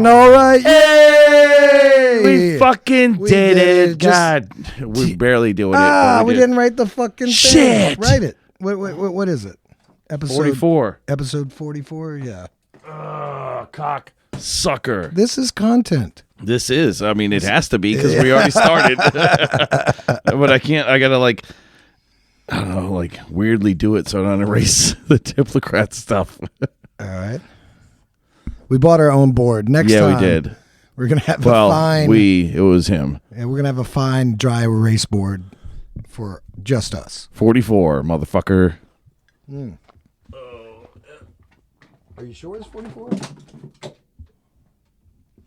all right. Hey, Yay! we fucking We did did. it. God, we're barely doing it. Ah, but we didn't write the fucking thing. Shit. Write it. What is it? Episode 44. Episode 44. Yeah. Cock sucker. This is content. This is. I mean, it has to be because we already started. But I can't. I gotta like. I don't know, like weirdly do it so I don't erase the Diplocrat stuff. All right. We bought our own board. Next time, we did. We're gonna have Well, a fine. it was him. And we're gonna have a fine dry erase board for just us. 44, motherfucker. Are you sure it's 44?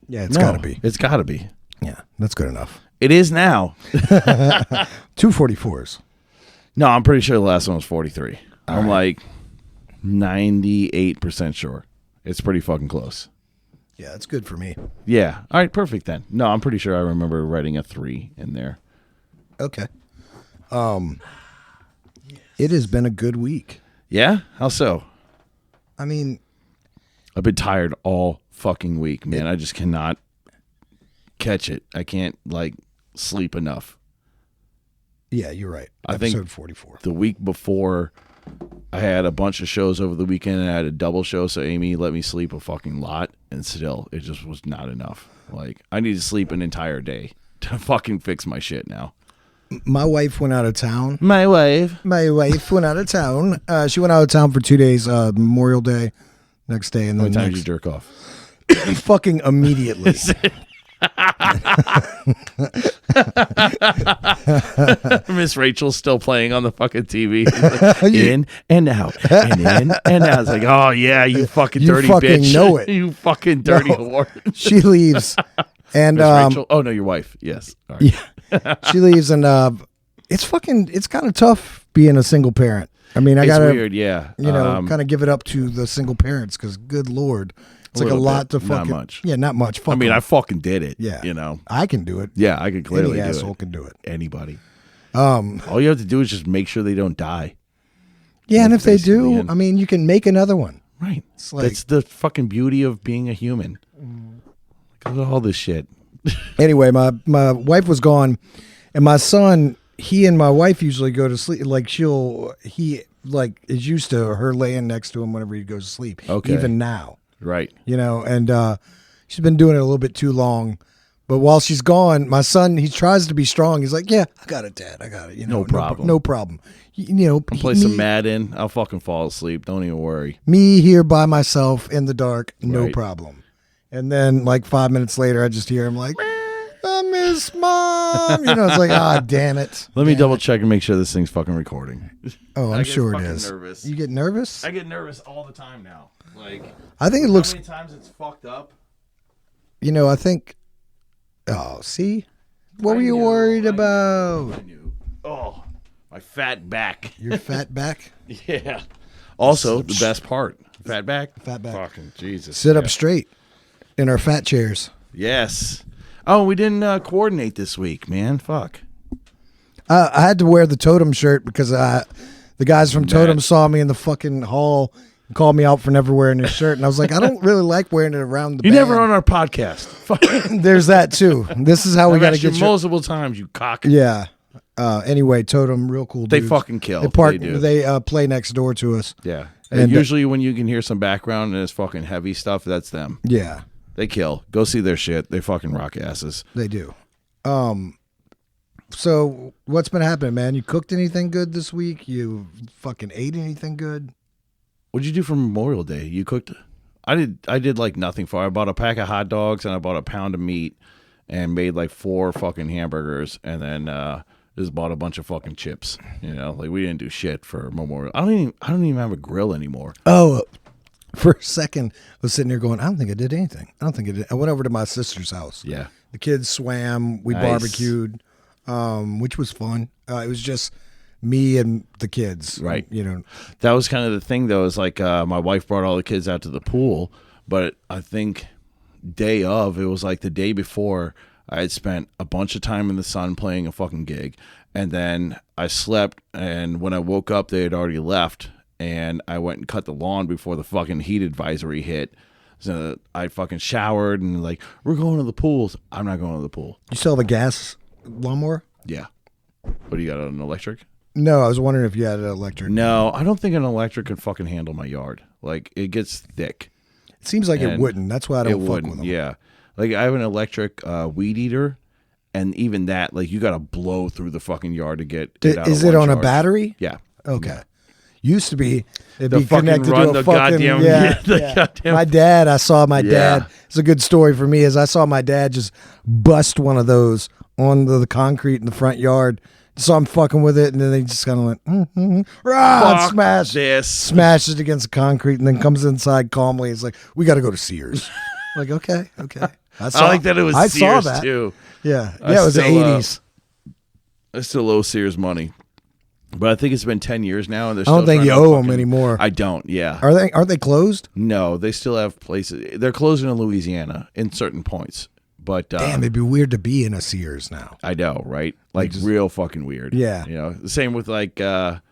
Yeah, it's gotta be. It's gotta be. Yeah, that's good enough. It is now. 244s. No, I'm pretty sure the last one was 43. I'm like 98% sure. It's pretty fucking close. Yeah, that's good for me. Yeah. All right, perfect then. No, I'm pretty sure I remember writing a 3 in there. Okay. It has been a good week. Yeah? How so? I mean, I've been tired all fucking week, man. I just cannot catch it. I can't like sleep enough. yeah, you're right. I think Episode 44. The week before, I had a bunch of shows over the weekend and I had a double show, so Amy let me sleep a fucking lot, and still, it just was not enough. Like, I need to sleep an entire day to fucking fix my shit now. My wife went out of town. My wife. My wife went out of town. She went out of town for 2 days, Memorial Day, next day, and How then many times you jerk off? fucking immediately. Miss Rachel's still playing on the fucking TV. Like, in and out, and in and out. It's like, oh yeah, you fucking dirty fucking bitch. know it. You fucking dirty whore. She leaves, and Miss Rachel. Oh no, your wife. Yes. All right. yeah, she leaves, and it's kind of tough being a single parent. I mean, I It's gotta, weird. Yeah. kind of give it up to the single parents because, good lord, it's like a little lot bit. to Not fucking. much. Yeah, not much. I mean, I fucking did it. Yeah. You know. I can do it. Yeah, I could clearly Any do asshole it. can do it. Anybody. All you have to do is just make sure they don't die. Yeah, and if they face to the do, end. I mean, you can make another one. Right. like- That's the fucking beauty of being a human. Look at all this shit. Anyway, my wife was gone, and my son, he and my wife usually go to sleep. Like he is used to her laying next to him whenever he goes to sleep. Okay. Even now, Right. and she's been doing it a little bit too long. But while she's gone, my son, he tries to be strong. He's like, "Yeah, I got it, Dad. I got it. No problem. No problem. Play some Madden. I'll fucking fall asleep. Don't even worry. Me here by myself in the dark, no Right. problem." And then, like 5 minutes later, I just hear him like, "I miss Mom." It's like, ah, damn it. Let me double check and make sure this thing's fucking recording. Oh, I I'm get sure it fucking is. nervous. You get nervous? I get nervous all the time now. Like, I think it looks, how many times it's fucked up? I think, oh, see? What were you worried about? I knew. Oh, my fat back. Your fat back? Yeah. Also, the best part. Fat back? Fat back. Fucking Jesus. Sit Yeah. up straight in our fat chairs. Yes. Oh, we didn't coordinate this week, man. Fuck. I had to wear the Totem shirt because the guys from Totem Matt. saw me in the fucking hall and called me out for never wearing his shirt. And I was like, I don't really like wearing it around the You band. never on our podcast. Fuck. There's that too. This is how we I've got to asked you get multiple times, you cock. Yeah. Anyway, Totem, real cool They dudes. fucking kill. They park. They do. They play next door to us. Yeah. And, usually when you can hear some background and it's fucking heavy stuff, that's them. Yeah, They kill. Go see their shit. They fucking rock asses. they do. So what's been happening, man? You cooked anything good this week? You fucking ate anything good? What'd you do for Memorial Day? You cooked? I did like nothing for it. I bought a pack of hot dogs and I bought a pound of meat and made like 4 fucking hamburgers and then just bought a bunch of fucking chips. Like we didn't do shit for Memorial. I don't even have a grill anymore. Oh, for a second, I was sitting there going, I don't think I did anything. I don't think I did. I went over to my sister's house. Yeah. The kids swam. We Nice. barbecued, which was fun. It was just me and the kids. Right. That was kind of the thing though, is like my wife brought all the kids out to the pool, but I think day of, it was like the day before, I had spent a bunch of time in the sun playing a fucking gig, and then I slept, and when I woke up they had already left, and I went and cut the lawn before the fucking heat advisory hit. So I fucking showered and like, we're going to the pools. I'm not going to the pool. You still have a gas lawnmower? Yeah. What do you got, an electric? No, I was wondering if you had an electric. No, I don't think an electric could fucking handle my yard. Like, it gets thick. It seems like it And wouldn't. That's why I don't fuck with them. Yeah. Like, I have an electric weed eater, and even that, like, you got to blow through the fucking yard to get out Is of it one on a charge. battery? Yeah. Okay. Used to be, it'd The be fucking connected run to the a fucking goddamn- yeah. the yeah. goddamn- My dad, I saw my Yeah. dad. It's a good story for me. Is I saw my dad just bust one of those on the concrete in the front yard. So I'm fucking with it, and then they just kind of went, and Fuck smash, this. smashes it against the concrete, and then comes inside calmly. It's like, we got to go to Sears. I'm like, okay. I like that it was I Sears, saw that. too. Yeah, I yeah, it was the still, 80s. I still owe Sears money. But I think it's been 10 years now. And they're I don't still think you trying to owe them fucking- anymore. I don't, yeah. Aren't they closed? No, they still have places. They're closing in Louisiana in certain points. But Damn, it'd be weird to be in a Sears now. I know, right? Like real fucking weird. Yeah. You know, the same with like a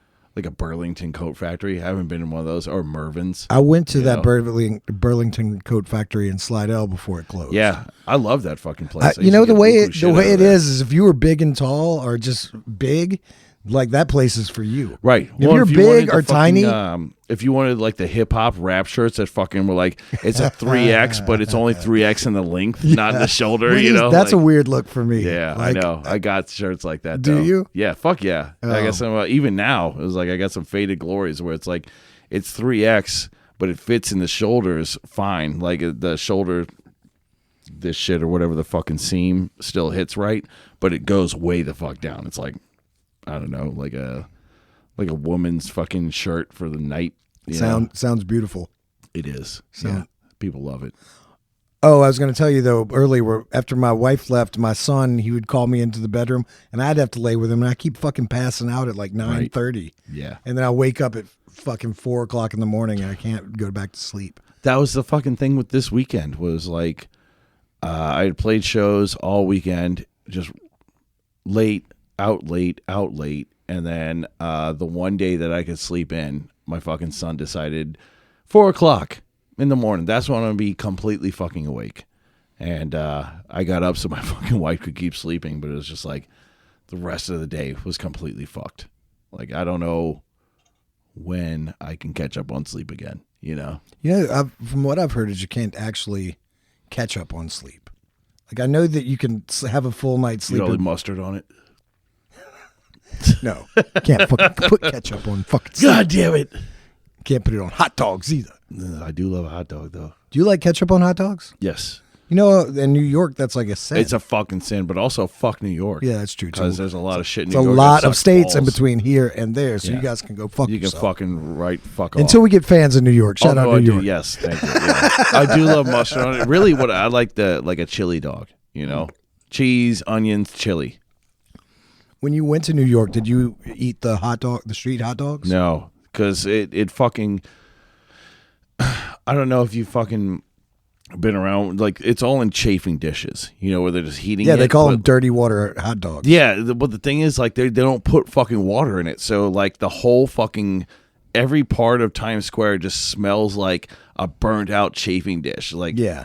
Burlington coat factory. I haven't been in one of those, or Mervin's. I went to that know. Burlington coat factory in Slidell before it closed. Yeah, I love that fucking place. I You used know to the get way buku shit out of it there. is if you were big and tall or just big, like that place is for you. Right. If you're you big wanted the or fucking, tiny, if you wanted like the hip hop rap shirts that fucking were like, it's a 3X, but it's only 3X in the length, not in the shoulder, Well, you know? that's like, a weird look for me. Yeah, Like, I know. I got shirts like that. Do though. you? Yeah, fuck yeah. I Oh. got some. Even now, it was like I got some faded glories where it's like it's 3X, but it fits in the shoulders fine. Like the shoulder, this shit or whatever the fucking seam still hits right, but it goes way the fuck down. It's like I don't know, like a woman's fucking shirt for the night. you know? Sounds beautiful. It is. So- Yeah, people love it. Oh, I was going to tell you though earlier. After my wife left, my son he would call me into the bedroom, and I'd have to lay with him, and I keep fucking passing out at like 9:30, Yeah. and then I wake up at fucking 4:00 in the morning, and I can't go back to sleep. That was the fucking thing with this weekend was like I had played shows all weekend, just late, out late, out late. And then the one day that I could sleep in, my fucking son decided 4:00 in the morning. That's when I'm going to be completely fucking awake. And I got up so my fucking wife could keep sleeping, but it was just like the rest of the day was completely fucked. Like, I don't know when I can catch up on sleep again, you know? You know, from what I've heard is you can't actually catch up on sleep. Like I know that you can have a full night's You sleep. know, the mustard on it. No, can't fucking put ketchup on fucking sleep. God damn it. Can't put it on hot dogs either. I do love a hot dog, though. Do you like ketchup on hot dogs? Yes. You know, in New York, that's like a sin. It's a fucking sin, but also fuck New York. Yeah, that's true too. Because there's a lot of shit in It's New a York. lot that of sucks states in balls. between here and there, so Yeah. you guys can go fuck You can yourself. fucking fuck off. Until we get fans in New York. Shout Oh, out no, New I do. York. Yes, thank you. Yeah. I do love mustard on it. Really, what I like like a chili dog. You know, cheese, onions, chili. When you went to New York, did you eat the street hot dogs? No, because it fucking. I don't know if you fucking been around. Like it's all in chafing dishes. You know, where they're just heating. Yeah, they it, call but- them dirty water hot dogs. Yeah, but the thing is, like, they don't put fucking water in it. So, like, the whole fucking every part of Times Square just smells like a burnt out chafing dish. Like, Yeah.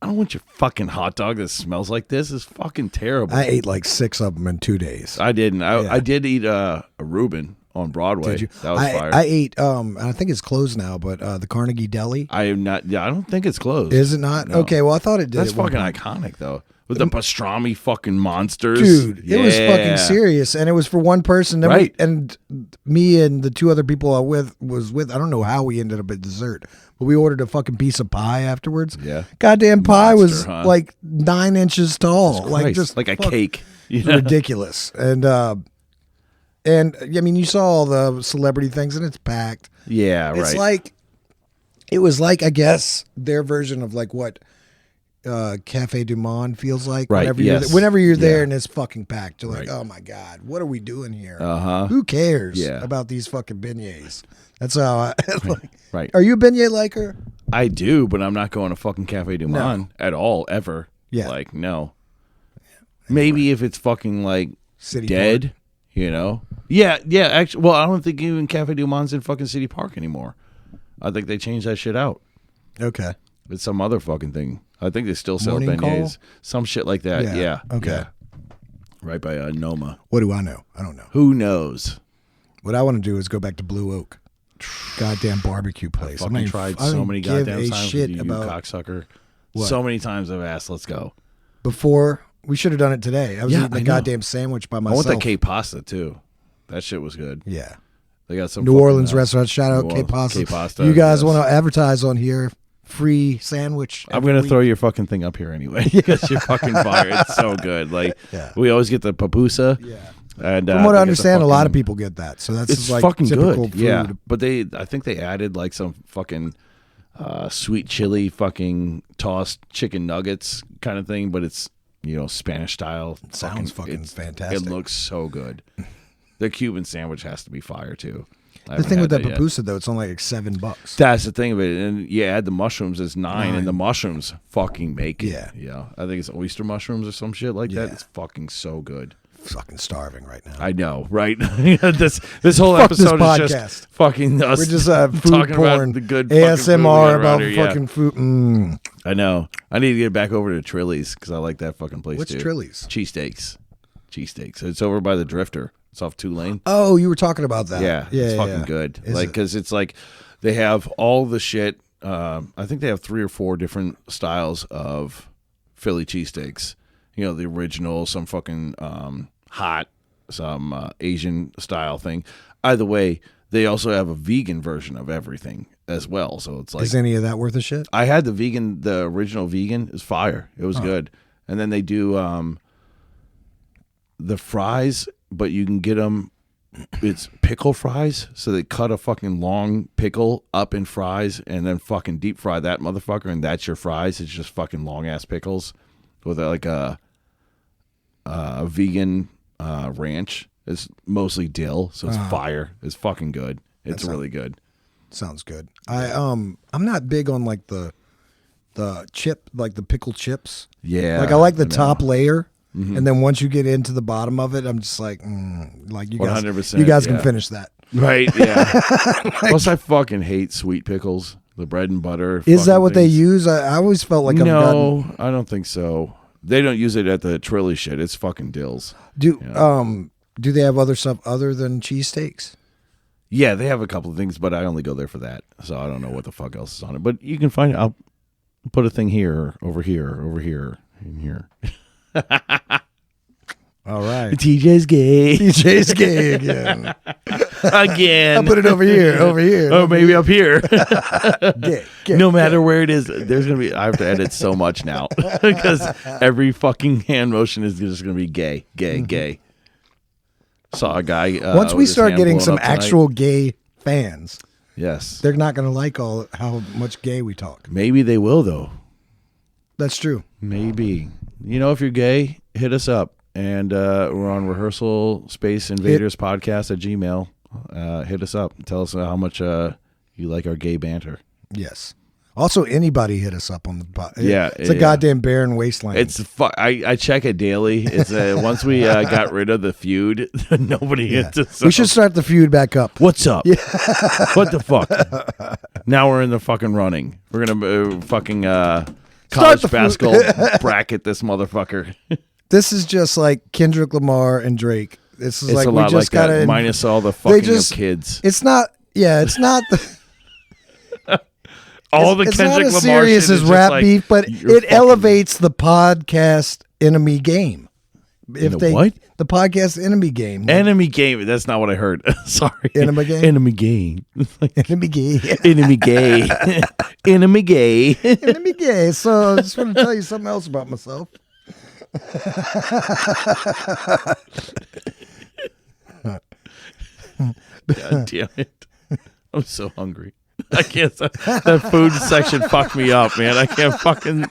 I don't want your fucking hot dog that smells like this. It's fucking terrible. I ate like 6 of them in 2 days. I didn't. Yeah. I did eat a Reuben on Broadway. Did you? That was fire. I ate. I think it's closed now, but the Carnegie Deli. I am not. Yeah, I don't think it's closed. Is it not? No. Okay, well I thought it did. That's at one fucking point. iconic though. With the pastrami fucking monsters, Dude, it was Yeah. fucking serious, and it was for one person. Then Right. and me and the 2 other people I was with. I don't know how we ended up at dessert, but we ordered a fucking piece of pie afterwards. Yeah. Goddamn pie was Monster, huh? like 9 inches tall, like Christ, just like a fuck- cake. It's Yeah. ridiculous. And I mean, you saw all the celebrity things, and it's packed. Yeah, right. It's like it was like I guess their version of like what Cafe Du Monde feels like. Right, Whenever yes. whenever you're there Yeah. and it's fucking packed, you're like, Right. oh my god, what are we doing here? Uh-huh. Who cares Yeah. about these fucking beignets? That's how I. Like, Right. Are you a beignet liker? I do, but I'm not going to fucking Cafe Du Monde at all, ever. Yeah. Like, no. Maybe if it's fucking, like, City dead, you know? Yeah, actually, well, I don't think even Cafe Du Monde's in fucking City Park anymore. I think they changed that shit out. Okay. It's some other fucking thing. I think they still sell Morning beignets. Call? Some shit like that. Yeah. Okay. Yeah. Right by Noma. What do I know? I don't know. Who knows? What I want to do is go back to Blue Oak. Goddamn barbecue place. Fucking tried so many goddamn times with you cocksucker. What? So many times I've asked, let's go. Before, we should have done it today. I was Yeah, eating I a know. goddamn sandwich by I myself. want that K-pasta, too. That shit was good. Yeah. They got some New fucking, Orleans restaurant. Shout out New K Orleans- Pasta. K-pasta, You guys yes. want to advertise on here? Free sandwich. I'm going to throw your fucking thing up here anyway because you're fucking fire. It's so good. Like, Yeah. we always get the papusa. Yeah. And, From what they I get understand, the a lot of fucking- people get that. So that's It's like fucking typical good. food. Yeah. But I think they added like some fucking sweet chili fucking tossed chicken nuggets kind of thing, but it's, Spanish style. Sounds fucking it's- fantastic. It looks so good. The Cuban sandwich has to be fire too. I The haven't thing with had that yet. pupusa, though, it's only like $7. That's the thing of it, and you add the mushrooms, it's $9, $9. and the mushrooms fucking make it. Yeah. Yeah, I think it's oyster mushrooms or some shit like that. Yeah. It's fucking so good. Fucking starving right now. I know, right? this whole Fuck this episode is podcast. just fucking us. We're just food talking porn, about the good fucking food we ASMR got about around here, yeah. fucking food. Mm. I know. I need to get back over to Trilly's because I like that fucking place What's too. Trilly's? Cheesesteaks. It's over by the Drifter. It's off Tulane. Oh, you were talking about that. Yeah, it's fucking good. Is Like, it? because it's like they have all the shit. I think they have 3 or 4 different styles of Philly cheesesteaks. The original, some fucking hot, some Asian style thing. Either way, they also have a vegan version of everything as well. So it's like Is any of that worth a shit? I had the original vegan is fire. It was good. And then they do the fries, but you can get them. It's pickle fries, so they cut a fucking long pickle up in fries and then fucking deep fry that motherfucker, and that's your fries. It's just fucking long ass pickles with like a vegan ranch. It's mostly dill, so it's fire. It's fucking good. It's really good. Sounds good. I'm not big on like the chip, like the pickle chips. Yeah, Like I like the know. top layer, and then once you get into the bottom of it, I'm just like, like you guys, 100%, you guys can yeah. finish that. Right? Yeah. Plus, I fucking hate sweet pickles. The bread and butter. Is that fucking what they things. use? I always felt like I've gotten, No, I don't think so. They don't use it at the Trilly shit. It's fucking dills. do they have other stuff other than cheesesteaks? Yeah, they have a couple of things, but I only go there for that. So I don't know what the fuck else is on it. But you can find it. I'll put a thing here, over here, and here. All right. TJ's gay. DJ's gay again. Again. I'll put it over here, over here. Oh, maybe up here. Gay, gay. No matter where it is, there's going to be, I have to edit so much now because every fucking hand motion is just going to be gay, gay. Saw a guy. Once we with his start hand getting blown some up tonight. actual gay fans, Yes. they're not going to like all how much gay we talk. Maybe they will, though. That's true. Maybe. If you're gay, hit us up. And we're on Rehearsal Space Invaders Podcast at Gmail. Hit us up. Tell us how much you like our gay banter. Yes. Also, anybody hit us up on the Yeah, It's a yeah. goddamn barren wasteland. It's I check it daily. It's once we got rid of the feud, nobody hits us. We should start the feud back up. What's up? What the fuck? Now we're in the fucking running. We're gonna fucking college the feud. basketball bracket this motherfucker. This is just like Kendrick Lamar and Drake. This is It's like a we lot just like gotta that. Minus all the fucking just- of kids. It's not. Yeah, it's not. All the it's Kendrick not as Lamar serious shit as is just rap like, beef, but you're it fucking- elevates the podcast enemy game. If the what? The podcast enemy game. Enemy game. That's not what I heard. Sorry. Enemy game? Enemy game. Enemy gay. Enemy gay. Enemy gay. Enemy gay. So I just want to tell you something else about myself. God damn it. I'm so hungry. I can't. That food section fucked me up, man. I can't fucking.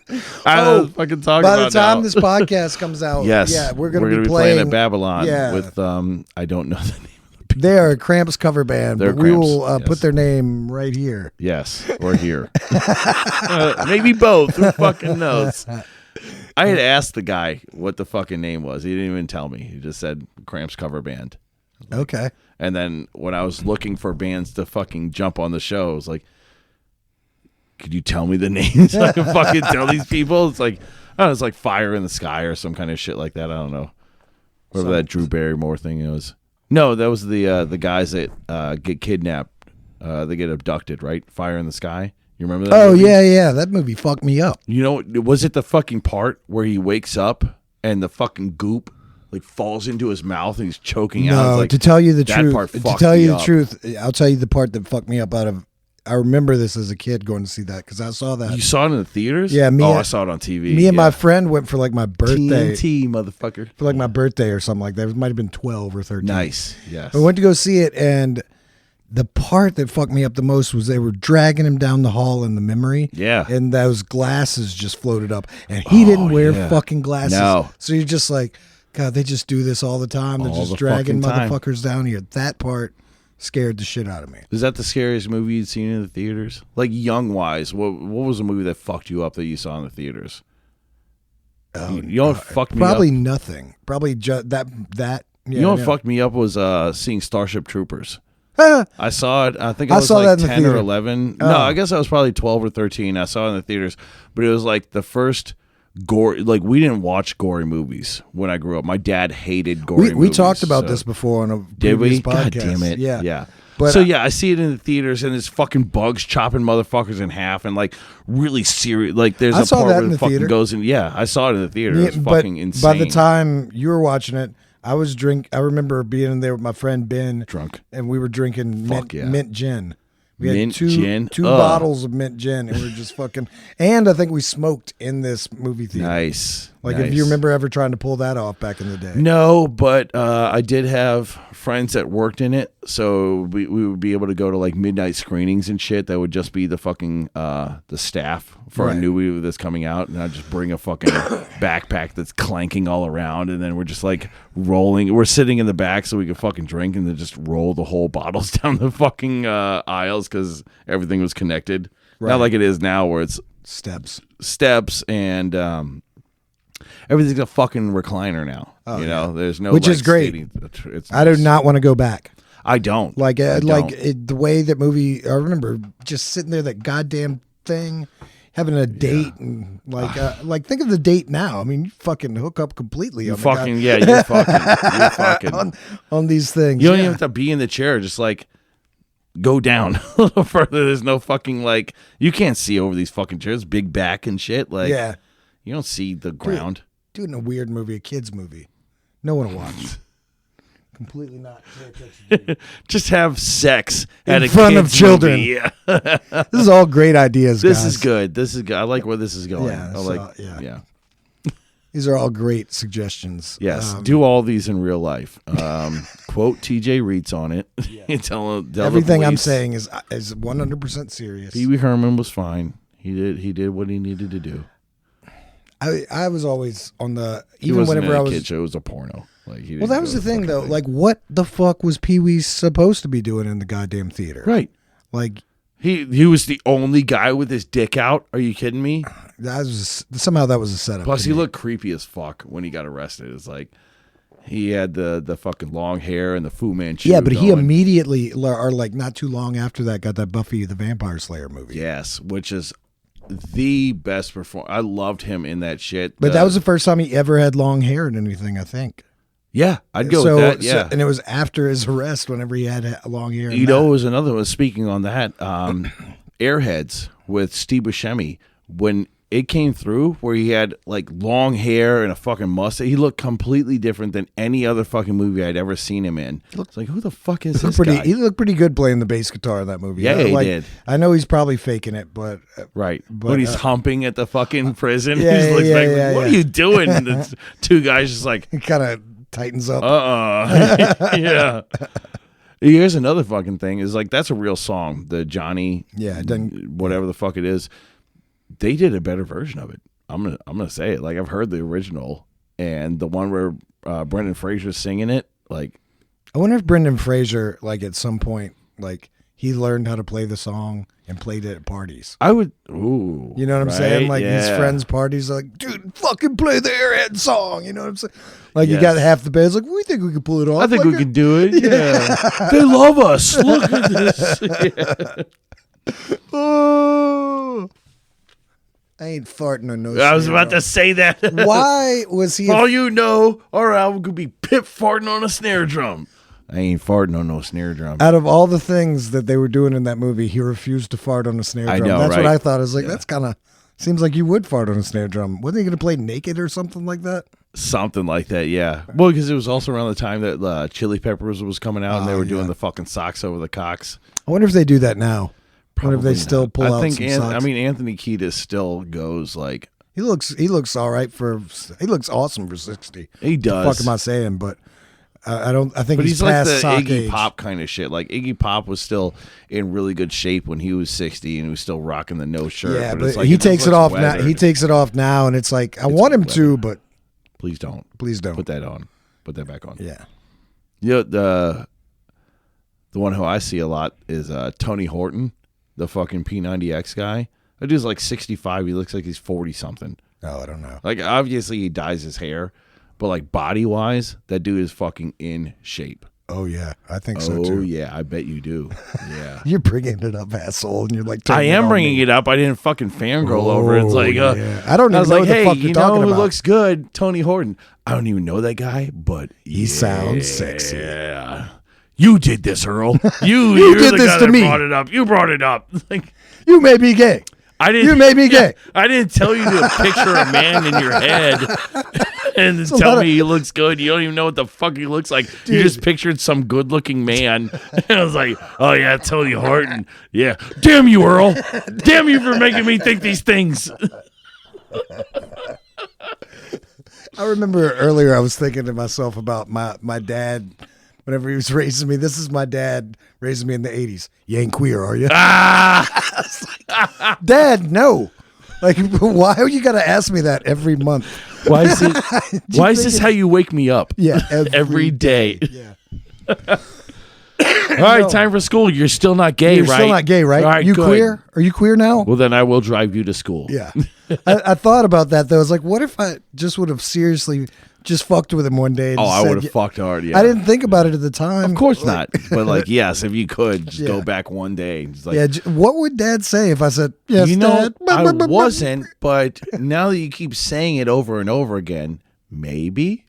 I don't fucking talk By about the time now. this podcast comes out, Yes. yeah, we're gonna be be playing at Babylon yeah. with I don't know the name. They are a Cramps cover band, They're but we Cramps, will yes. put their name right here. Yes, or here. Maybe both. Who fucking knows? I had asked the guy what the fucking name was. He didn't even tell me. He just said Cramps cover band. Okay. And then when I was looking for bands to fucking jump on the show, I was like, could you tell me the names so I can fucking tell these people? It's like, I don't know, it's like Fire in the Sky or some kind of shit like that. I don't know. Whatever that Drew Barrymore thing was. No, that was the guys that get kidnapped. They get abducted, right? Fire in the Sky. You remember that? Oh, movie? yeah. That movie fucked me up. You know, was it the fucking part where he wakes up and the fucking goop like falls into his mouth and he's choking out? No, Like, to tell you the that truth, part to fucked tell me you the up. truth, I'll tell you the part that fucked me up out of. I remember this as a kid going to see that because I saw that. You saw it in the theaters? Yeah, I saw it on TV. Me and yeah. my friend went for like my birthday. TNT, motherfucker. For like my birthday or something like that. It might have been 12 or 13. Nice. Yes. We went to go see it, and the part that fucked me up the most was they were dragging him down the hall in the memory. Yeah. And those glasses just floated up. And he didn't wear yeah. fucking glasses. No. So you're just like, God, they just do this all the time. They're All just the dragging fucking time. motherfuckers down here. That part scared the shit out of me. Is that the scariest movie you'd seen in the theaters? Like young wise, what was a movie that fucked you up that you saw in the theaters? You know what fucked me Probably up? nothing. Probably that. Yeah, You know what yeah. fucked me up was seeing Starship Troopers. Ah, I saw it. I think I I was saw that like in the 10 or theater. 11. Oh. No, I guess I was probably 12 or 13. I saw it in the theaters, but it was like the first gore. Like we didn't watch gory movies when I grew up. My dad hated gory we movies. talked about so- this before on a Did previous we? podcast. God damn it. Yeah. Yeah. But so yeah, I see it in the theaters, and it's fucking bugs chopping motherfuckers in half, and like really serious. Like there's I a saw part that where in it the fucking theater. goes in. Yeah, I saw it in the theater. It was but fucking insane. by the time you were watching it, I was I remember being in there with my friend Ben, Drunk. and we were drinking Fuck yeah. mint gin. We had Mint two gin? two Ugh. bottles of mint gin, and we were just fucking. And I think we smoked in this movie theater. Nice. Like nice. if you remember ever trying to pull that off back in the day. No, but I did have friends that worked in it, so we would be able to go to like midnight screenings and shit. That would just be the fucking the staff for Right. a new movie that's coming out, and I'd just bring a fucking backpack that's clanking all around, and then we're just like rolling. We're sitting in the back so we could fucking drink, and then just roll the whole bottles down the fucking aisles because everything was connected. Right. Not like it is now where it's Steps. steps and everything's a fucking recliner now. Oh, you know, there's no Which like, is great. It's I do nice. not want to go back. I don't Like I don't. the way that movie. I remember just sitting there, that goddamn thing, having a date, and like think of the date now. I mean, you fucking hook up completely. You on the fucking yeah. You're fucking. on these things. You don't yeah. even have to be in the chair. Just like go down a little further. There's no fucking like you can't see over these fucking chairs. Big back and shit. Like Yeah. you don't see the ground. Doing a weird movie, a kids movie. No one will watch. Completely not. Pay attention to Just have sex In at a front of kid's children. movie. Yeah. This is all great ideas. This guys. is good. This is good. I like where this is going. Yeah, I like. so, yeah. Yeah. These are all great suggestions. Yes, do all these in real life. Quote TJ Reitz on it. tell the Everything I'm police. saying is 100% serious. Pee Wee Herman was fine. He did what he needed to do. I was always on the He even wasn't whenever in I a was. kid show. It was a porno. Like he Well, didn't that go was to the thing fucking though. thing. Like, what the fuck was Pee Wee supposed to be doing in the goddamn theater? right. Like He was the only guy with his dick out. Are you kidding me? that was somehow that was a setup. Plus, to he me. looked creepy as fuck when he got arrested. It's like he had the fucking long hair and the Fu Manchu. Yeah, but he going. immediately, or like not too long after that, got that Buffy the Vampire Slayer movie. Yes, which is the best perform. I loved him in that shit. But that was the first time he ever had long hair in anything, I think. yeah, I'd go with that. Yeah, and it was after his arrest whenever he had long hair. in you know, that. it was another one. Speaking on that, Airheads with Steve Buscemi, when it came through where he had like long hair and a fucking mustache, he looked completely different than any other fucking movie I'd ever seen him in. It's like, who the fuck is this guy? He looked pretty good playing the bass guitar in that movie. Yeah, he did. I know he's probably faking it, but Right, But, when he's humping at the fucking prison, yeah, he's like, yeah, like, yeah, "What yeah. are you doing?" And the two guys just like, he kind of tightens up. yeah. Here's another fucking thing is like that's a real song. The Johnny, Yeah, it doesn't- whatever the fuck it is, they did a better version of it. I'm gonna say it. Like I've heard the original and the one where Brendan Fraser's singing it. Like I wonder if Brendan Fraser, like at some point, like he learned how to play the song and played it at parties. I would, ooh, You know what I'm right? saying? Like his Yeah. friends' parties, like, dude, fucking play the Airhead song. You know what I'm saying? Like you Yes. got half the band's like, we think we can pull it off. I think Like, we can do it. Yeah, they love us. Look at this. Oh, I ain't farting on no. I was snare about drum. to say that. Why was he? All you know, our album could be Pip farting on a snare drum. I ain't farting on no snare drum. Out of all the things that they were doing in that movie, he refused to fart on a snare drum. I know, That's right? what I thought. I was like, that's kind of seems like you would fart on a snare drum. Wasn't he going to play naked or something like that? Something like that, yeah. Well, because it was also around the time that Chili Peppers was coming out, and they were doing yeah. the fucking socks over the cocks. I wonder if they do that now. I wonder if they Probably still not. pull I out think some socks. I mean, Anthony Kiedis still goes like he looks all right he looks awesome for 60. he The does. fuck am I saying? But I don't. I think But he's like past the sock Iggy age. Pop kind of shit. Like Iggy Pop was still in really good shape when he was 60, and he was still rocking the no shirt. Yeah, but it's it's like he just takes it looks off now. weathered. He takes it off now, and it's like I want him to, but Please don't. please don't. Put that on. Put that back on. Yeah. You know, the one who I see a lot is Tony Horton, the fucking P90X guy. That dude's like 65. He looks like he's 40 something. Oh, I don't know. Like obviously he dyes his hair, but like body wise, that dude is fucking in shape. Oh yeah, I think so Oh too. yeah, I bet you do. Yeah. You're bringing it up, asshole, and you're like, I am bringing it up. I didn't fucking fangirl over it. It's like, yeah. I don't I even was know like, what the hey, fuck you you're know talking who about. looks good? Tony Horton. I don't even know that guy, but He sounds sexy. Yeah. You did this, Earl. You're did the this guy to that me. brought it up. You brought it up. Like You made me gay. I didn't. You made me gay. I didn't tell you to picture a man in your head and then tell lot me he looks good. You don't even know what the fuck he looks like. You Dude. just pictured some good-looking man. And I was like, oh yeah, Tony Horton. Yeah. Damn you, Earl. Damn you for making me think these things. I remember earlier I was thinking to myself about my dad whenever he was raising me. This is my dad raising me in the 80s. You ain't queer, are you? Dad, no. Like, why you got to ask me that every month? Why is it? Why is this how you wake me up? Yeah, every day. Yeah. All right, time for school. You're still not gay, You're right? still not gay, right? All right, you good. queer? Are you queer now? Well, then I will drive you to school. Yeah. I thought about that, though. I was like, what if I just would have seriously just fucked with him one day? And Oh, just I said, would have fucked hard. Yeah. I didn't think about it at the time. Of course not. But like, yes, if you could just go Yeah. back one day. Just like, Yeah. What would Dad say if I said, yes, you know, Dad? I wasn't. But now that you keep saying it over and over again, maybe.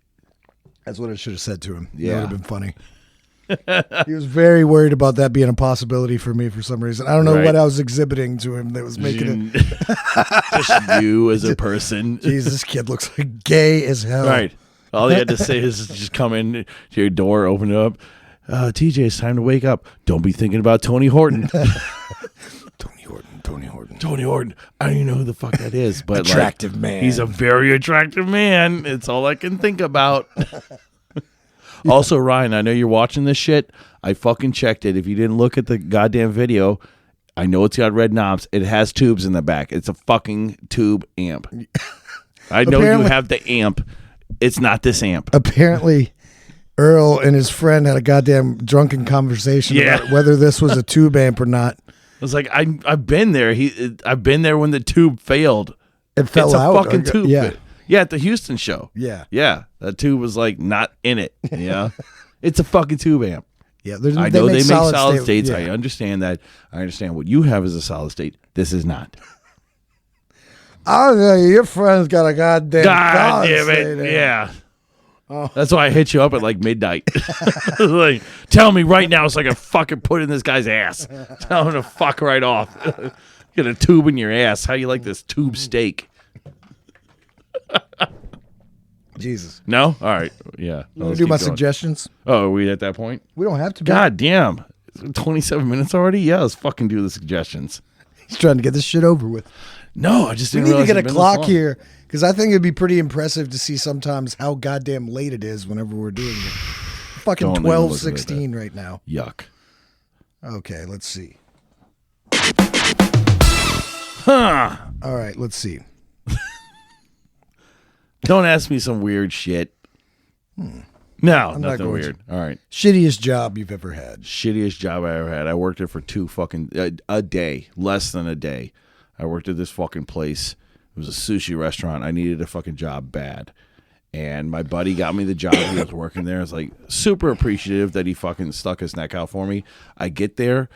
That's what I should have said to him. Yeah. That would have been funny. He was very worried about that being a possibility for me for some reason. I don't know Right. what I was exhibiting to him that was making it. Just you as a person. Jeez, this kid looks like gay as hell. Right. All you had to say is just come in to your door, open it up. TJ, it's time to wake up. Don't be thinking about Tony Horton. Tony Horton, Tony Horton. Tony Horton. I don't even know who the fuck that is, but Attractive like, man. He's a very attractive man. It's all I can think about. Also, Ryan, I know you're watching this shit. I fucking checked it. If you didn't look at the goddamn video, I know it's got red knobs. It has tubes in the back. It's a fucking tube amp. I know you Apparently- have the amp. It's not this amp. Apparently, Earl and his friend had a goddamn drunken conversation Yeah. about whether this was a tube amp or not. I was like, I've been there. I've been there when the tube failed. It fell It's a out. fucking tube. Yeah. Yeah, at the Houston show. Yeah. Yeah, that tube was like not in it. Yeah. It's a fucking tube amp. Yeah. I know they make solid states. Yeah. I understand that. I understand what you have as a solid state. This is not. Oh, yeah, your friend's got a goddamn. God solid damn state it. amp. Yeah. That's why I hit you up at like midnight. Like, tell me right now so I can fucking put in this guy's ass. Tell him to fuck right off. Get a tube in your ass. How you like this tube steak? Jesus. No? All right. Yeah. You want to do my suggestions? Oh, are we at that point? We don't have to. God damn. 27 minutes already? Yeah, let's fucking do the suggestions. He's trying to get this shit over with. No, I just We didn't need to realize get a it'd been this clock long. here because I think it'd be pretty impressive to see sometimes how goddamn late it is whenever we're doing it. Fucking Don't even look at it 12:16 right now. Yuck. Okay, let's see. Huh. All right, let's see. Don't ask me some weird shit. No, not nothing going weird. All right. Shittiest job you've ever had. Shittiest job I ever had. I worked it for a day, less than a day. I worked at this fucking place. It was a sushi restaurant. I needed a fucking job bad. And my buddy got me the job. He was working there. I was like super appreciative that he fucking stuck his neck out for me. I get there.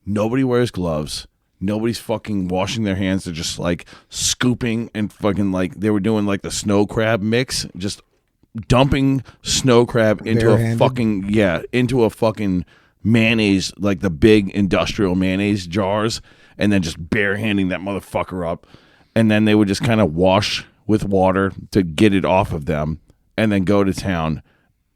Nobody wears gloves. Nobody's fucking washing their hands. They're just like scooping and fucking like they were doing like the snow crab mix, just dumping snow crab into into a fucking mayonnaise, like the big industrial mayonnaise jars, and then just barehanding that motherfucker up. And then they would just kind of wash with water to get it off of them and then go to town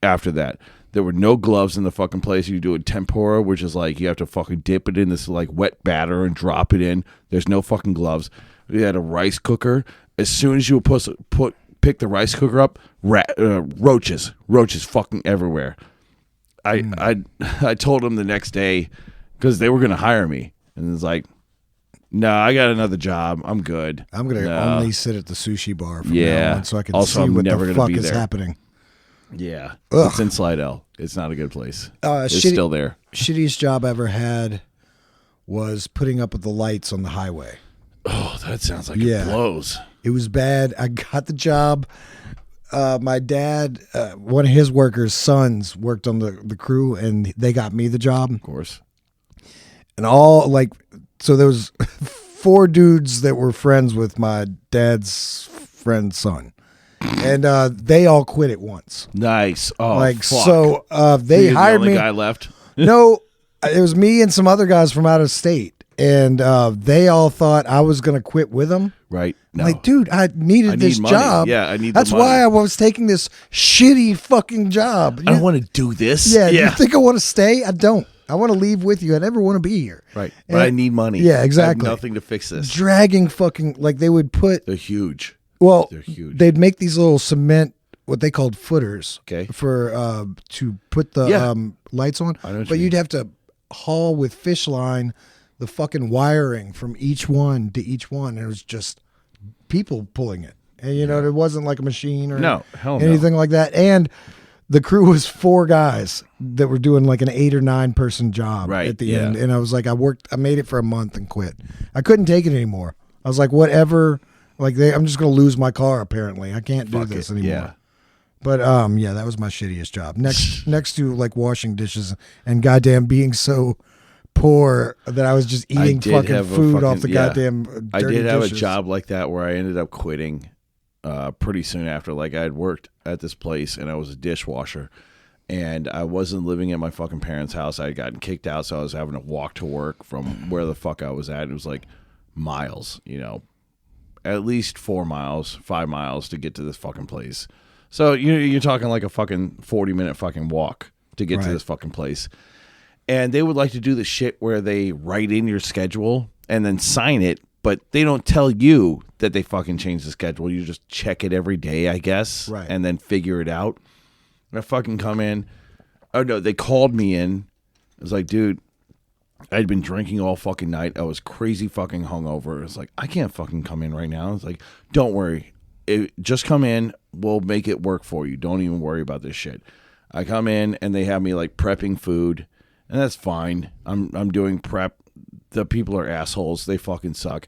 after that. There were no gloves in the fucking place. You do a tempura, which is like you have to fucking dip it in this like wet batter and drop it in. There's no fucking gloves. We had a rice cooker. As soon as you pick the rice cooker up, roaches fucking everywhere. I told them the next day because they were gonna hire me, and it's like, no, I got another job. I'm good. I'm gonna only sit at the sushi bar from now on so I can also, see I'm what never the gonna fuck be is there. happening. Yeah, Ugh. it's in Slidell. It's not a good place. It's shitty- still there. Shittiest job I ever had was putting up with the lights on the highway. Oh, that sounds like Yeah. it blows. It was bad. I got the job. My dad, one of his workers' sons worked on the crew, and they got me the job. Of course. And so there was 4 dudes that were friends with my dad's friend's son. And they all quit at once. Nice. Oh, Like, fuck. so they You're hired the only me. guy left. No, it was me and some other guys from out of state. And they all thought I was going to quit with them. Right. No. Like, dude, I needed this money. job. Yeah, I need the That's money. why I was taking this shitty fucking job. I don't want to do this. Yeah, you think I want to stay? I don't. I want to leave with you. I never want to be here. Right. And But I need money. Yeah, I exactly. have nothing to fix this. Dragging fucking, like they would put, They're huge. well, They're huge. they'd make these little cement, what they called footers. Okay. For, to put the Yeah. lights on. I know what But you you'd mean. have to haul with fish line the fucking wiring from each one to each one. And it was just people pulling it. And, you know, it wasn't like a machine or No, hell no. anything like that. And the crew was 4 guys that were doing like an 8 or 9 person job Right, at the yeah. end. And I was like, I made it for a month and quit. I couldn't take it anymore. I was like, whatever. Like I'm just going to lose my car. Apparently I can't do Fuck this it, anymore. yeah. But yeah, that was my shittiest job. Next to like washing dishes and goddamn being so poor that I was just eating did fucking have a food fucking- off the yeah. goddamn I dirty did have dishes. a job like that where I ended up quitting pretty soon after. Like I had worked at this place and I was a dishwasher, and I wasn't living at my fucking parents' house. I had gotten kicked out, so I was having to walk to work from where the fuck I was at. It was like miles, you know, at least 4 miles, 5 miles to get to this fucking place. So you're talking like a fucking 40-minute fucking walk to get to Right. this fucking place. And they would like to do the shit where they write in your schedule and then sign it, but they don't tell you that they fucking changed the schedule. You just check it every day, I guess, Right. and then figure it out. I fucking come in. Oh, no, they called me in. It was like, dude, I'd been drinking all fucking night. I was crazy fucking hungover. It's like, I can't fucking come in right now. It's like, don't worry. Just come in. We'll make it work for you. Don't even worry about this shit. I come in and they have me like prepping food, and that's fine. I'm doing prep. The people are assholes. They fucking suck.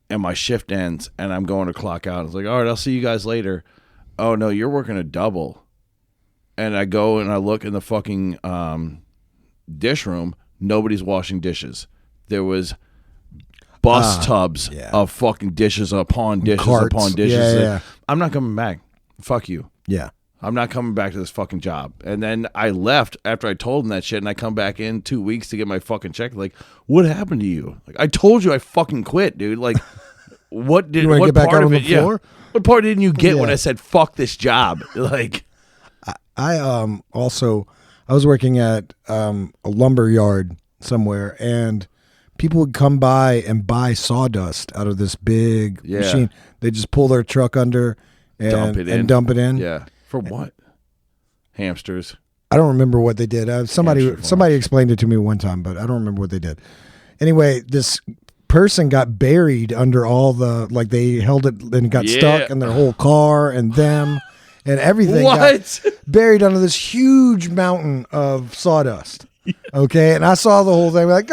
And my shift ends and I'm going to clock out. It's like, all right, I'll see you guys later. Oh no, you're working a double. And I go and I look in the fucking dish room. Nobody's washing dishes. There was bus tubs yeah. of fucking dishes upon dishes Carts. upon dishes. Yeah. I'm not coming back. Fuck you. Yeah. I'm not coming back to this fucking job. And then I left after I told them that shit, and I come back in 2 weeks to get my fucking check. Like, what happened to you? Like, I told you I fucking quit, dude. Like, what did You wanna what get back part out of on it? the floor? Yeah. What part didn't you get when Yeah. I said fuck this job? Like, I also I was working at a lumber yard somewhere, and people would come by and buy sawdust out of this big Yeah. machine. They just pull their truck under and Dump it in. and dump it in. yeah, for what? Hamsters. I don't remember what they did. Somebody Hamster explained it to me one time, but I don't remember what they did. Anyway, this person got buried under all the, like, they held it and it got Yeah. stuck in their whole car and them and everything What? got buried under this huge mountain of sawdust. Okay, and I saw the whole thing. Like,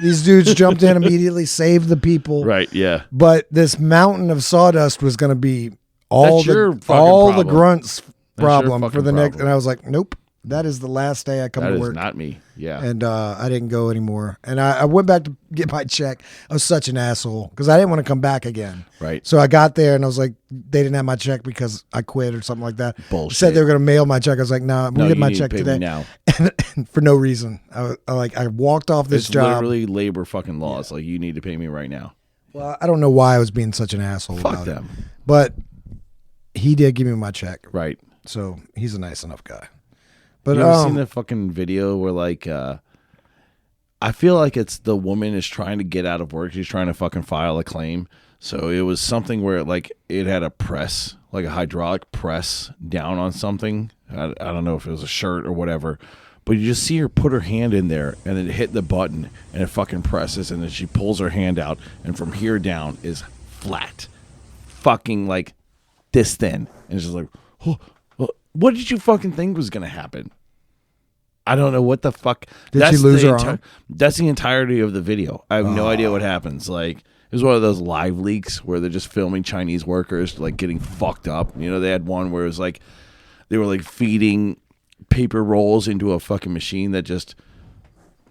these dudes jumped in immediately, saved the people. Right, yeah. But this mountain of sawdust was going to be all That's your the fucking all problem. the grunts your problem for fucking the next. problem. And I was like, nope, That is the last day I come That to is work. not me. Yeah. And I didn't go anymore. And I went back to get my check. I was such an asshole because I didn't want to come back again. Right. So I got there and I was like, they didn't have my check because I quit or something like that. Bullshit. Said they were going to mail my check. I was like, nah, I'm No, going to get you my need to check pay me today. now. And for no reason. I walked off this It's job. literally labor fucking laws. Like, you need to pay me right now. Well, I don't know why I was being such an asshole Fuck about them. it. But he did give me my check. Right. So he's a nice enough guy. But You ever seen the fucking video where, like, I feel like it's the woman is trying to get out of work. She's trying to fucking file a claim. So it was something where, like, it had a press, like a hydraulic press down on something. I don't know if it was a shirt or whatever. But you just see her put her hand in there and then hit the button and it fucking presses. And then she pulls her hand out. And from here down is flat. Fucking, like, this thin. And it's just like, oh, what did you fucking think was going to happen? I don't know what the fuck. Did she lose her arm? That's the entirety of the video. I have no idea what happens. Like, it was one of those live leaks where they're just filming Chinese workers, like, getting fucked up. You know, they had one where it was like, they were, like, feeding paper rolls into a fucking machine that just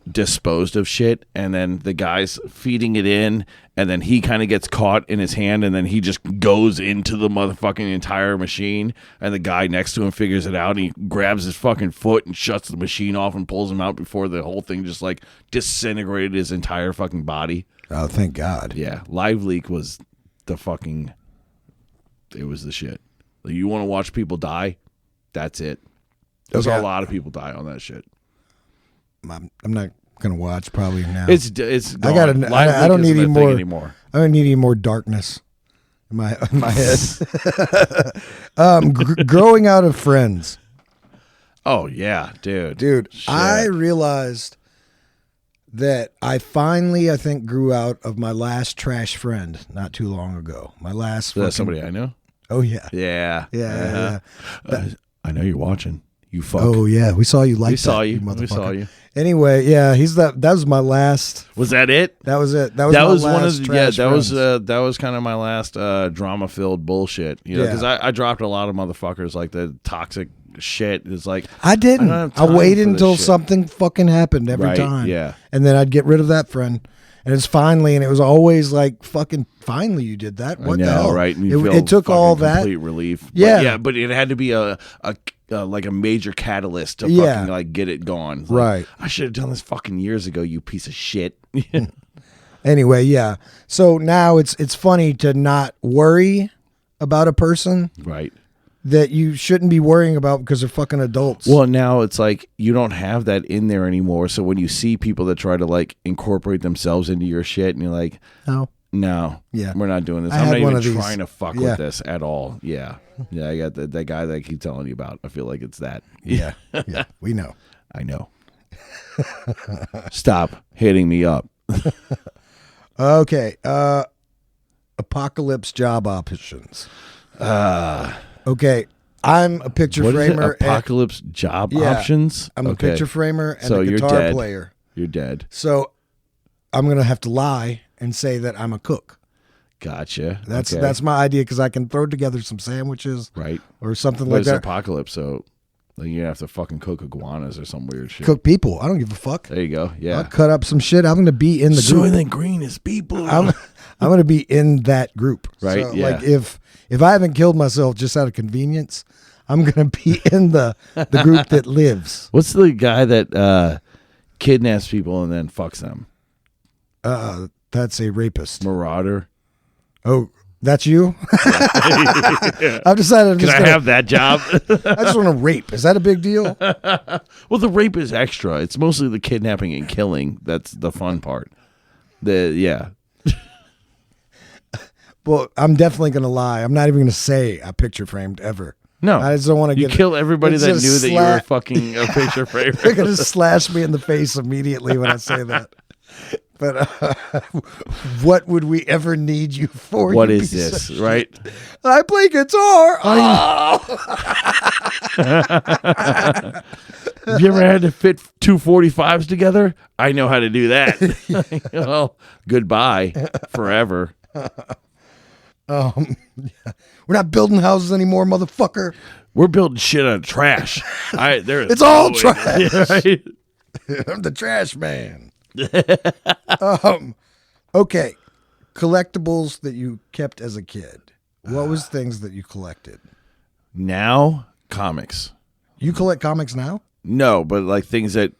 disposed of shit, and then the guy's feeding it in, and then he kind of gets caught in his hand, and then he just goes into the motherfucking entire machine, and the guy next to him figures it out, and he grabs his fucking foot and shuts the machine off and pulls him out before the whole thing just, like, disintegrated his entire fucking body. Oh, thank God. Yeah, Live Leak was the fucking, it was the shit. Like, you want to watch people die? That's it. There's Okay. a lot of people die on that shit. I'm not gonna watch probably now. It's I gotta. gone. Live I Leak don't need isn't any a thing more. anymore. I don't need any more darkness in my head. Growing out of Friends, Oh yeah, dude. Shit. I realized that I finally, I think, grew out of my last trash friend not too long ago. My last. Is that fucking- somebody I know? Oh yeah. Yeah. Yeah. I know you're watching. You fuck. Oh yeah. We saw you like we that. saw you. motherfucker. We saw you. Anyway, yeah, that was my last. Was that it? That was it. That That was was one of the, trash friends. that was kind of my last drama filled bullshit. You know, Yeah. because I dropped a lot of motherfuckers, like the toxic shit. It's like I didn't. I don't have I time waited for this until shit. something fucking happened every Right, time. yeah. And then I'd get rid of that friend. And it's finally, and it was always like, fucking, finally you did that. What I know, the hell? right? And you feel It took fucking all that. complete relief. But Yeah. but it had to be a like a major catalyst to Yeah. fucking like get it gone. It's Right. Like, I should have done this fucking years ago, you piece of shit. Anyway, yeah. So now it's funny to not worry about a person Right. that you shouldn't be worrying about because they're fucking adults. Well, now it's like you don't have that in there anymore. So when you see people that try to like incorporate themselves into your shit, and you're like, no. no, Yeah. we're not doing this. I I'm had not one even of these. trying to fuck Yeah. with this at all. Yeah. Yeah, I got that guy that I keep telling you about. I feel like it's that. Yeah. Yeah. We know. I know. Stop hitting me up. Okay. Apocalypse job options. Okay. I'm a picture What is it? framer. Apocalypse job Yeah. options? I'm a Okay. picture framer and So a you're guitar dead. player. You're dead. So I'm gonna have to lie and say that I'm a cook. Gotcha. That's Okay. that's my idea because I can throw together some sandwiches right. or something But like it's that. apocalypse, so like you have to fucking cook iguanas or some weird shit. Cook people. I don't give a fuck. There you go. Yeah. I'll cut up some shit. I'm gonna be in the group. Soylent Green is people. I'm gonna be in that group. Right, So, yeah. Like if I haven't killed myself just out of convenience, I'm gonna be in the group that lives. What's the guy that kidnaps people and then fucks them? That's a rapist. Marauder. Oh, that's you? I've decided I'm Can just I gonna, have that job? I just want to rape. Is that a big deal? Well, the rape is extra. It's mostly the kidnapping and killing. That's the fun part. Yeah. Well, I'm definitely gonna lie. I'm not even gonna say I picture framed ever. No. I just don't want to You get kill everybody it's that just knew that you were slap- fucking a picture framer. They're gonna slash me in the face immediately when I say that. But what would we ever need you for? What you is piece of this, shit? right? I play guitar. Have you ever had to fit two 45s together? I know how to do that. Well, goodbye forever. We're not building houses anymore, motherfucker. We're building shit out of trash. It's all trash. Right? I'm the trash man. Okay. Collectibles that you kept as a kid. What was things that you collected? Now, comics. You collect comics now? No, but like things that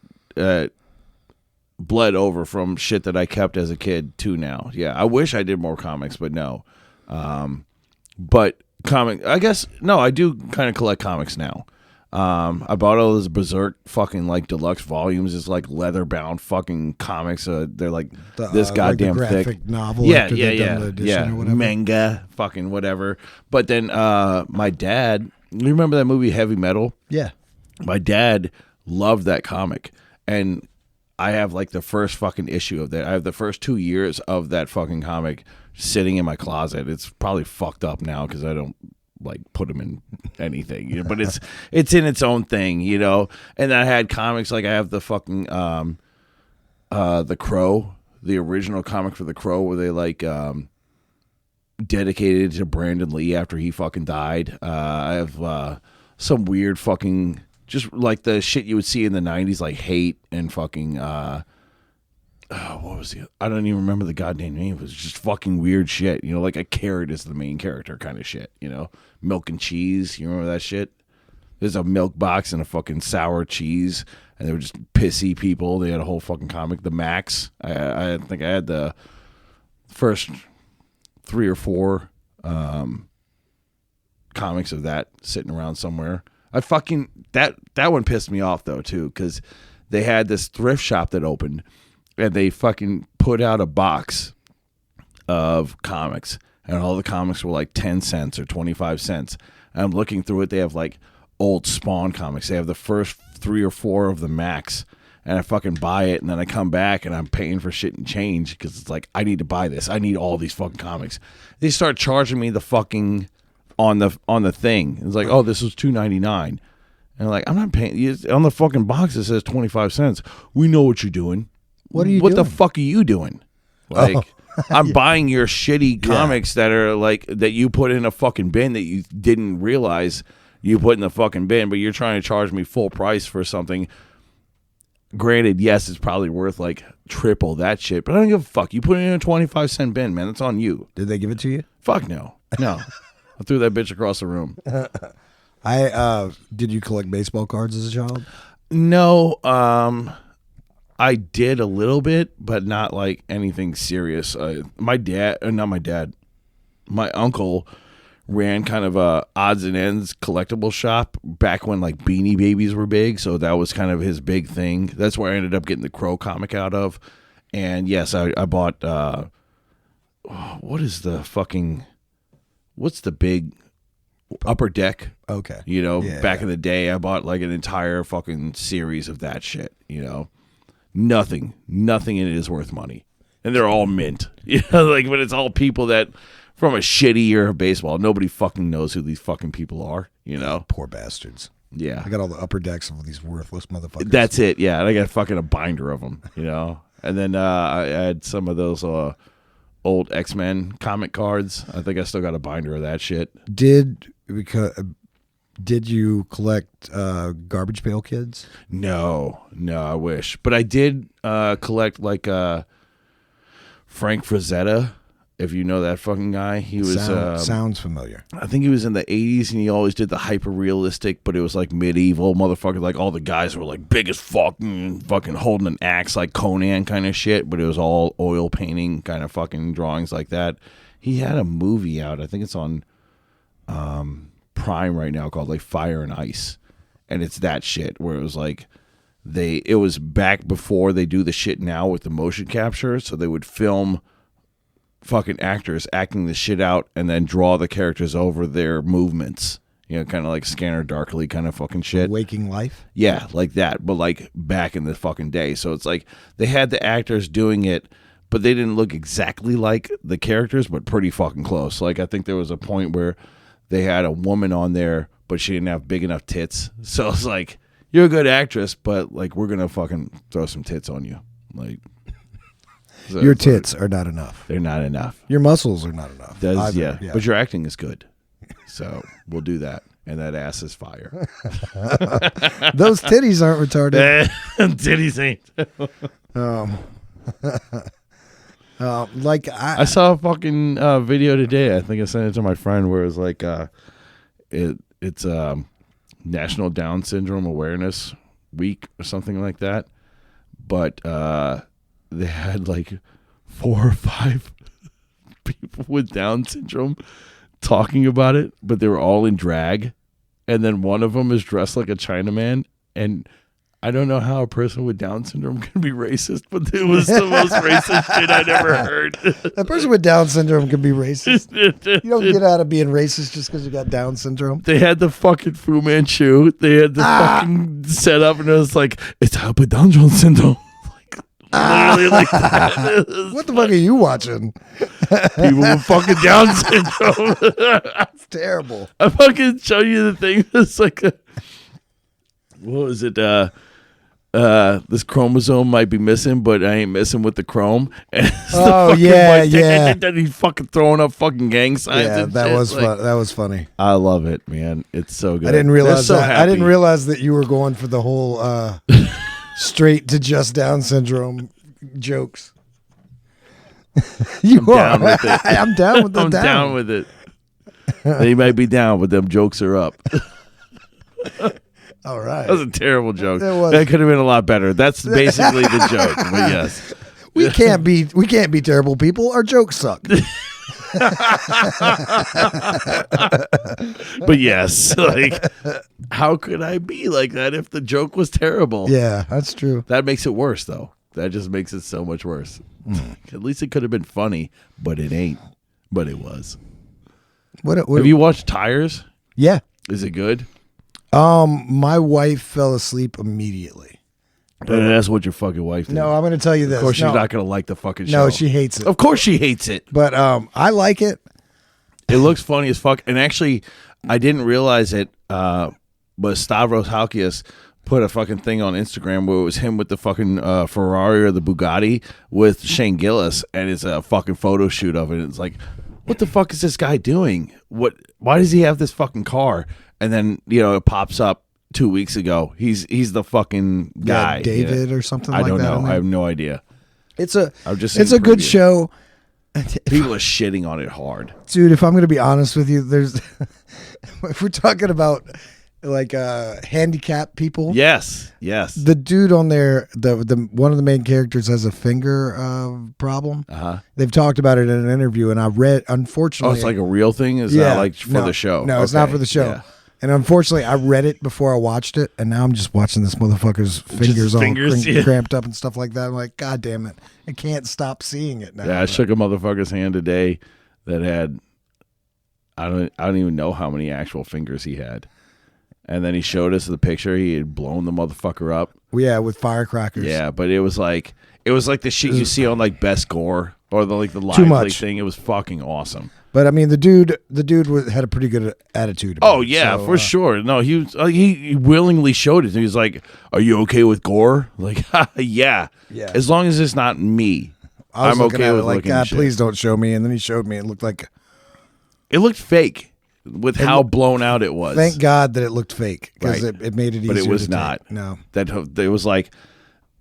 bled over from shit that I kept as a kid to now. Yeah, I wish I did more comics, but no. But I guess, no, I do kind of collect comics now. I bought all those Berserk fucking like deluxe volumes. It's like leather bound fucking comics. They're like this goddamn like the graphic thick novel. Yeah, after they've done the edition or whatever. manga, fucking whatever. But then my dad, you remember that movie Heavy Metal? Yeah. My dad loved that comic, and I have like the first fucking issue of that. I have the first 2 years of that fucking comic sitting in my closet. It's probably fucked up now because I don't like put them in anything, you know, but it's in its own thing, you know. And I had comics like I have the fucking The Crow, the original comic for The Crow, where they like dedicated to Brandon Lee after he fucking died. I have some weird fucking just like the shit you would see in the 90s, like Hate and fucking what was the? I don't even remember the goddamn name. It was just fucking weird shit. You know, like a carrot is the main character kind of shit. You know, Milk and Cheese. You remember that shit? There's a milk box and a fucking sour cheese, and they were just pissy people. They had a whole fucking comic. The Max. I think I had the first 3 or 4 comics of that sitting around somewhere. I fucking that one pissed me off though too, because they had this thrift shop that opened. And they fucking put out a box of comics, and all the comics were like 10 cents or 25 cents. And I'm looking through it. They have like old Spawn comics. They have the first 3 or 4 of the Max, and I fucking buy it. And then I come back and I'm paying for shit and change because it's like, I need to buy this. I need all these fucking comics. They start charging me the fucking on the thing. It's like, oh, this was $2.99. And I'm like, I'm not paying. On the fucking box it says 25 cents. We know what you're doing. What are you What doing? the fuck are you doing? Like, I'm buying your shitty comics that are like, that you put in a fucking bin that you didn't realize you put in the fucking bin, but you're trying to charge me full price for something. Granted, yes, it's probably worth like triple that shit, but I don't give a fuck. You put it in a 25-cent bin, man. That's on you. Did they give it to you? Fuck no. No. I threw that bitch across the room. Did you collect baseball cards as a child? No, I did a little bit, but not like anything serious. My uncle ran kind of a odds and ends collectible shop back when like Beanie Babies were big. So that was kind of his big thing. That's where I ended up getting the Crow comic out of. And yes, I bought, what's the big Upper Deck? Okay. You know, Yeah, back in the day, I bought like an entire fucking series of that shit, you know. Nothing in it is worth money, and they're all mint. You know, like, but it's all people that from a shitty year of baseball. Nobody fucking knows who these fucking people are. You know, Poor bastards. yeah. I got all the upper decks of these worthless motherfuckers. That's it. Yeah, and I got fucking a binder of them. You know, and then I had some of those old X-Men comic cards. I think I still got a binder of that shit. Did you collect Garbage Pail Kids? No, I wish. But I did collect like Frank Frazetta, if you know that fucking guy. He was sounds familiar. I think he was in the 80s, and he always did the hyper realistic, but it was like medieval motherfucker. Like all the guys were like big as fucking holding an axe like Conan kind of shit, but it was all oil painting kind of fucking drawings like that. He had a movie out. I think it's on Prime right now called like Fire and Ice, and it's that shit where it was like it was back before they do the shit now with the motion capture, so they would film fucking actors acting the shit out and then draw the characters over their movements, you know, kind of like Scanner Darkly kind of fucking shit. Waking Life? Yeah, like that, but like back in the fucking day. So it's like they had the actors doing it, but they didn't look exactly like the characters, but pretty fucking close. Like I think there was a point where they had a woman on there, but she didn't have big enough tits. So it's like, you're a good actress, but like we're gonna fucking throw some tits on you. Like so Your tits are not enough. they're not enough. Your muscles are not enough. Does either. yeah, but your acting is good. So we'll do that. and that ass is fire. Those titties aren't retarded. Titties ain't. Like I saw a fucking video today. I think I sent it to my friend where it was like it's National Down Syndrome Awareness Week or something like that. But they had like 4 or 5 people with Down syndrome talking about it, but they were all in drag. And then one of them is dressed like a Chinaman. And I don't know how a person with Down syndrome can be racist, but it was the most racist shit I'd ever heard. a person with Down syndrome can be racist. You don't get out of being racist just because you got Down syndrome. They had the fucking Fu Manchu. They had the fucking setup, and it was like, it's Albert Down syndrome. Literally like that. What the fuck are you watching? People with fucking Down syndrome. It's terrible. I fucking show you the thing. It's like, what was it? This chromosome might be missing, but I ain't messing with the chrome. And it's the fucking yeah. And he's fucking throwing up fucking gang signs. Yeah, and that shit. was Like, fun. That was funny. I love it, man. It's so good. I didn't They're realize so that. I didn't happy. realize that you were going for the whole straight to just Down syndrome jokes. You down with it. I'm down with the I'm down with it. They might be down, but them jokes are up. All right. That was a terrible joke. It was. That could have been a lot better. That's basically the joke. But yes. We can't be terrible people. Our jokes suck. But yes, like, how could I be like that if the joke was terrible? Yeah, that's true. That makes it worse, though. That just makes it so much worse. At least it could have been funny, but it ain't. But it was. What Have you watched Tires? Yeah. Is it good? My wife fell asleep immediately. That's what your fucking wife did. No, I'm going to tell you this. Of course, she's No. not going to like the fucking show. No, she hates it. Of course, she hates it. But I like it. It looks funny as fuck. And actually, I didn't realize it, but Stavros Halkias put a fucking thing on Instagram where it was him with the fucking Ferrari or the Bugatti with Shane Gillis, and it's a fucking photo shoot of it. And it's like, what the fuck is this guy doing? Why does he have this fucking car? And then, it pops up 2 weeks ago. He's the fucking guy. Yeah, David or something I like don't that. know. I have no idea. It's a just it's seen a good preview. show. People are shitting on it hard. Dude, if I'm going to be honest with you, there's if we're talking about like handicapped people. Yes. The dude on there, the one of the main characters has a finger problem. Uh-huh. They've talked about it in an interview, and I read. Unfortunately, Oh, it's like a real thing? Is that like for the show? No, it's not Okay, for the show. yeah. And unfortunately, I read it before I watched it, and now I'm just watching this motherfucker's fingers all yeah. cramped up and stuff like that. I'm like, God damn it, I can't stop seeing it now. Yeah, I shook a motherfucker's hand today that had I don't even know how many actual fingers he had. And then he showed us the picture. He had blown the motherfucker up. Yeah, with firecrackers. Yeah, but it was like the shit you see on like Best Gore or the Too live much. thing. It was fucking awesome. But I mean, the dude had a pretty good attitude. About Oh it, yeah, so, for sure. No, he was, he willingly showed it. He was like, "Are you okay with gore?" Like, yeah. Yeah. As long as it's not me, I was I'm looking okay at with it like, looking at God, shit. please don't show me. And then he showed me. It looked like. It looked fake with how blown out it was. Thank God that it looked fake because Right. it made it easier. But it was to not. take. No. That it was like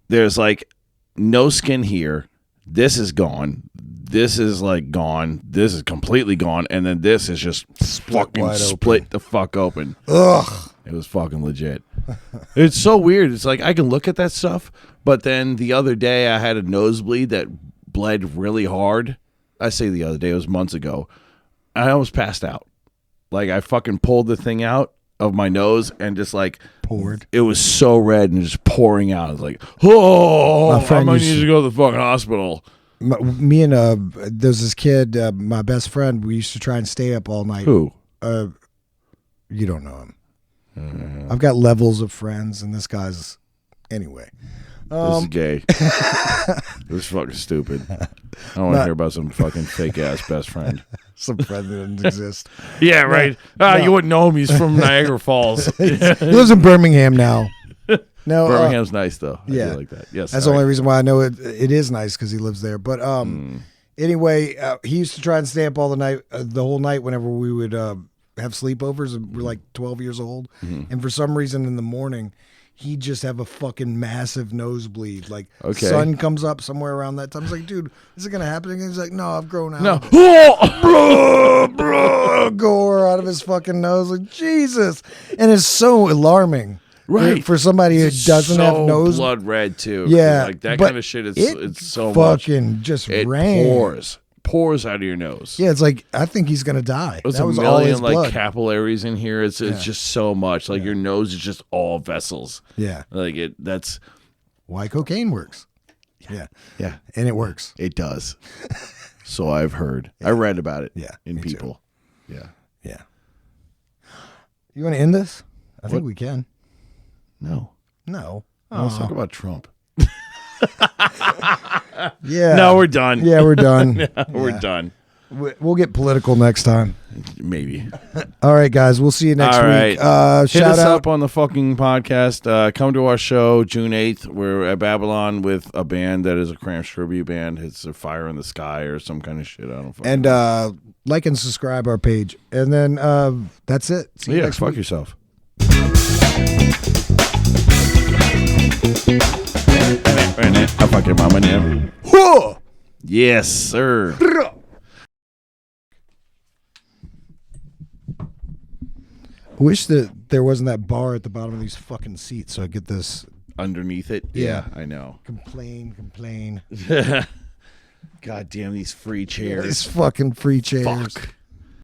there's like no skin here. This is gone. This is like gone. This is completely gone. And then this is just fucking wide split the fuck open. Ugh. It was fucking legit. It's so weird. It's like I can look at that stuff, but then the other day I had a nosebleed that bled really hard. I say the other day, it was months ago. I almost passed out. Like I fucking pulled the thing out of my nose and just like Poured. It was so red and just pouring out. I was like, oh, My I friend might used need to go to the fucking hospital. Me and there's this kid, my best friend. We used to try and stay up all night. Who? You don't know him. I've got levels of friends, and this guy's anyway. This is gay. This is fucking stupid. I don't want to hear about some fucking fake ass best friend. Some friend that doesn't exist. Yeah, right. You wouldn't know him. He's from Niagara Falls. He lives in Birmingham now. No, Birmingham's nice though. I yeah. do like that. Yes, that's the only reason why I know it. It is nice because he lives there. But anyway, he used to try and stay up all the night, the whole night. Whenever we would have sleepovers, and we're like 12 years old, Mm-hmm. and for some reason in the morning, he'd just have a fucking massive nosebleed. Like, Okay. sun comes up somewhere around that time. I was like, dude, is it gonna happen again? He's like, no, I've grown out. No. Gore out of his fucking nose. Like, Jesus. And it's so alarming. Right. For somebody who doesn't so have nose. blood red too. Yeah. Like that but kind of shit. it It's so much. fucking just It ran. pours out of your nose. Yeah, it's like, I think he's going to die. There's That a was all his million like blood. capillaries in here. It's just so much. Like your nose is just all vessels. Yeah. Like it. That's Why cocaine works. Yeah. yeah. And it works. It does. So I've heard. I read about it. Yeah, In me too. people. Yeah. Yeah. You want to end this? I think we can. No. No. Let's talk about Trump. Yeah. No, we're done. Yeah, we're done. We're Yeah. done. We'll get political next time. Maybe. All right, guys. We'll see you next All week. right. Hit Shout us out. up on the fucking podcast. Come to our show June 8th. We're at Babylon with a band that is a Cramps tribute band. It's a Fire in the Sky or some kind of shit. I don't fucking And like and subscribe our page. And then that's it. See you yeah, next fuck week. yourself. I fucking mama now. Whoa! Yes, sir. I wish that there wasn't that bar at the bottom of these fucking seats so I get this Underneath it. Yeah. I know. complain. God damn these free chairs. These fucking free chairs. Fuck.